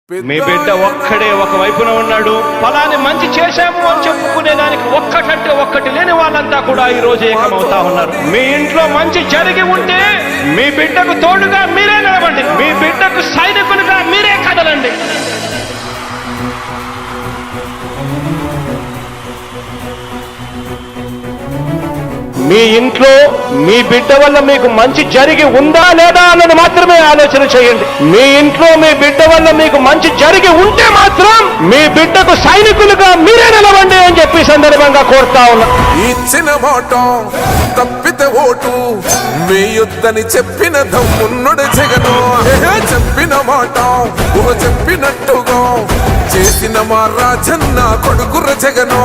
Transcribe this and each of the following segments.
మీ బిడ్డ ఒక్కడే ఒక వైపున ఉన్నాడు. ఫలాన్ని మంచి చేశాము అని చెప్పుకునేదానికి ఒక్కటంటే ఒక్కటి లేని వాళ్ళంతా కూడా ఈ రోజు ఏకమవుతా ఉన్నారు. మీ ఇంట్లో మంచి జరిగి ఉంటే మీ బిడ్డకు తోడుగా మీరే నిలబండి. మీ బిడ్డకు సైనికులుగా మీరే కదలండి. మీ ఇంట్లో మీ బిడ్డ వల్ల మీకు మంచి జరిగి ఉందా లేదా అన్నది మాత్రమే ఆలోచన చేయండి. మీ ఇంట్లో మీ బిడ్డ వల్ల మీకు మంచి జరిగి ఉంటే మాత్రం మీ బిడ్డకు సైనికులుగా మీరే నిలవండి అని చెప్పి సందర్భంగా కోరుతా ఉన్నా. ఇచ్చిన మాట తప్పితే ఓటు మీ యుద్ధని చెప్పిన దమ్మున్నడు జగను. చెప్పిన మాట చెప్పినట్టుగా చేసిన మా రాజన్న కొడుకుర జగను.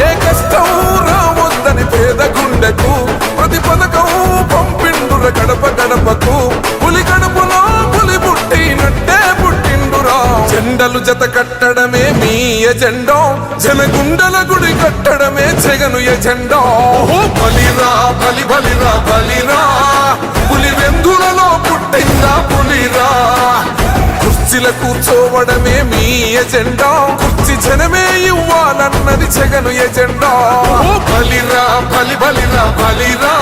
ఏ కష్టం రావద్దని పేద గుండెకు ప్రతి పథకం పంపిండుర గడప గడపకు. పులి గడపలో పులి పుట్టినట్టే పుట్టిండురా. జెండలు జత కట్టడమే మీ ఎజెండా. జనగుండల గుడి కట్టడమే జగను ఎజెండా. బలిరా బలి బలిరా బలిరా. పులి వెందులలో పుట్టిందా పులిరా. కుర్చీల కూర్చోవడమే మీ ఎజెండా. కుర్చీ జనమే ఇవ్వాలన్నది జగను ఎజెండా. బలిరా బలి బలిరా బలిరా.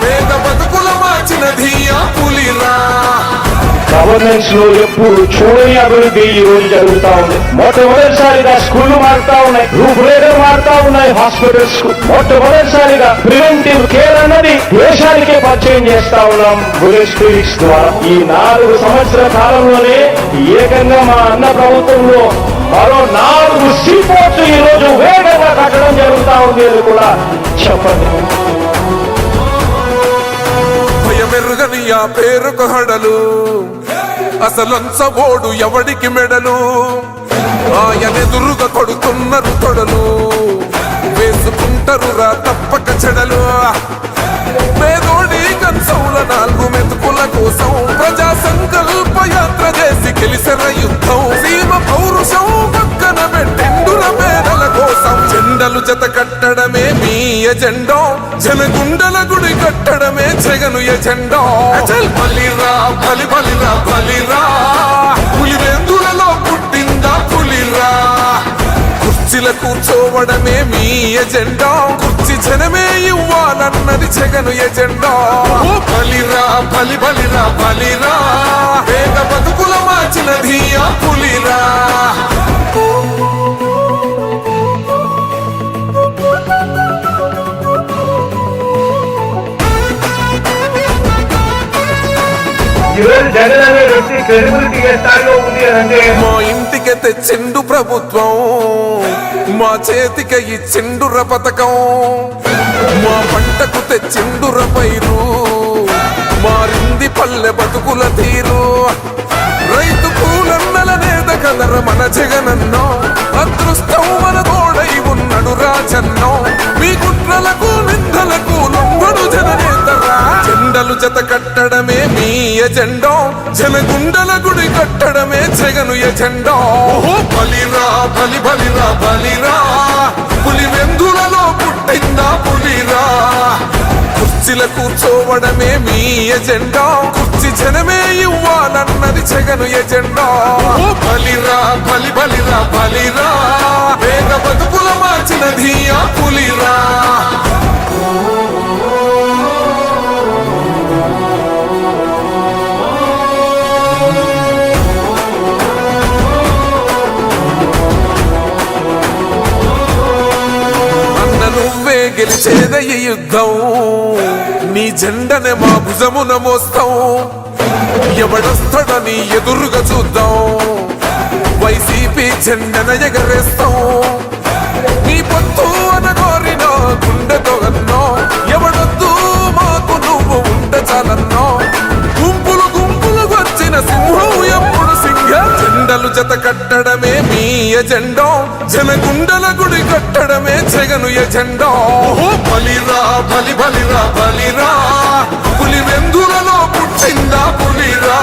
పేద బతుకుల మార్చినది ఆ పులిరా. గవర్నెన్స్ లో ఎప్పుడు చూడని అభివృద్ధి ఈ రోజు జరుగుతా ఉంది. మొట్టమొదటిసారిగా స్కూళ్లు మారుతా ఉన్నాయి, రూపురేఖలు మారుతా ఉన్నాయి. హాస్పిటల్స్ మొట్టమొదటిసారిగా ప్రివెంటివ్ కేర్ అన్నది దేశానికే పరిచయం చేస్తా ఉన్నాం బుల్లెట్ క్లినిక్స్ ద్వారా. ఈ 4 సంవత్సరాల కాలంలోనే ఏకంగా మా అన్న ప్రభుత్వంలో మరో 4 సీపోర్ట్స్ ఈ రోజు వేగంగా కట్టడం జరుగుతా ఉంది అని కూడా చెప్పండి. భయమెరుగని ఆ పేరుకు హడలు అసలంచబోడు ఎవడికి మెడలు. ఆయనెదురుగా కొడుతున్నారు తొడలు. వేసుకుంటారు రా తప్పక చెడలు. పేదోడి కంచంల 4 మెతుకుల కోసం ప్రజా సంకల్ప యాత్ర చేసి గెలిసిన యుద్ధం. సీమ పౌరుషం పక్కన పెట్టిండుర పేదల కోసం. జెండలు జత కట్టడమే మీ ఎజెండా. జనగుండల గుడి కట్టడమే జగను ఎజెండా. బలిరా బలి బలిరా బలిరా. పులి వెందులలో పుట్టిందా పులిరా. కుర్చీల కూర్చోవడమే మీ ఎజెండా. కుర్చీ జనమే ఇవ్వాలన్నది జగను ఎజెండా. బలిరా బలి బలిరా బలిరా. పేద బతుకుల మార్చినది ఆ పులిరా. జగన్ అనే వ్యక్తి క్రెడిబిలిటీ ఏ స్థాయిలో ఉంది అంటే మా ఇంటికి తెచ్చిండు ప్రభుత్వం. మా చేతికి ఇచ్చిండుర పథకం. మా పంటకు తెచ్చిండుర పైరు. మారింది పల్లె బతుకుల తీరు. రైతు కూలన్నల నేత కదర మన జగనన్నో. అదృష్టం మన తోడై ఉన్నడు రాజన్నో. మీ కుట్రలకు నిందలకు లొంగడు జననేతరా. జెండలు జత కట్టడమే మీ ఎజెండా. జనగుండల గుడి కట్టడమే జగను ఎజెండా. బలిరా బలి బలిరా బలిరా. పులి వెందులలో పుట్టిందా పులిరా. కుర్చీల కూర్చోవడమే మీ ఎజెండా. కుర్చీ జనమే ఇవ్వాలన్నది జగను ఎజెండా. బలిరా బలి బలిరా బలిరా. పేద బతుకుల మార్చినది ఆ పులిరా. నువ్వే గెలిచేద ఈ యుద్ధం. నీ జెండనే మా భుజమున మోస్తాం. ఎవడొస్తాడని ఎదురుగా చూద్దాం. వైసీపీ జెండన ఎగరేస్తాం. నీ పొత్తు అనగోరిన గుండెతో అన్నో. ఎవడొద్దు మాకు నువ్వు ఉండ చాలన్నో. గుంపులు గుంపులు వచ్చిన సింహం ఎప్పుడు సింహ. జెండలు జత కట్టడమే మీ ఎజెండా. జనగుండల గుడి కట్టడమే జగను ఎజెండా. బలిరా బలి బలిరా బలిరా. పులి వెందులలో పుట్టిందా పులిరా.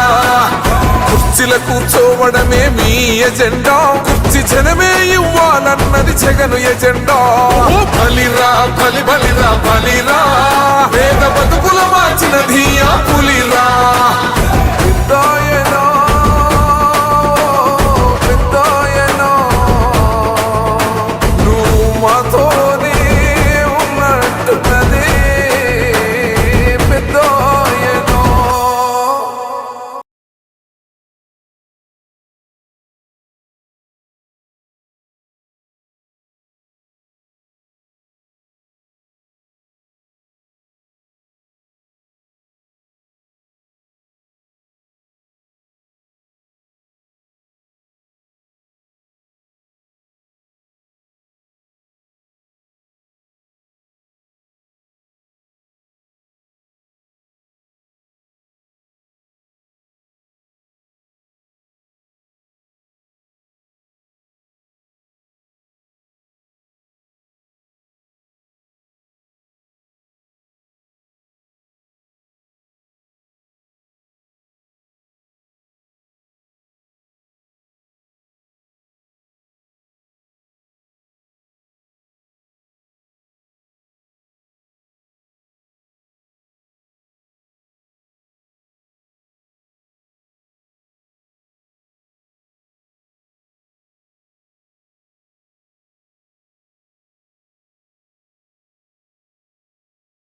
కుర్చీల కూర్చోవడమే మీ ఎజెండా. కుర్చీ జనమే ఇవ్వాలన్నది జగను ఎజెండా. బలిరా బలి బలిరా బలిరా. పేద బతుకుల మార్చినది ఆ పులిరా.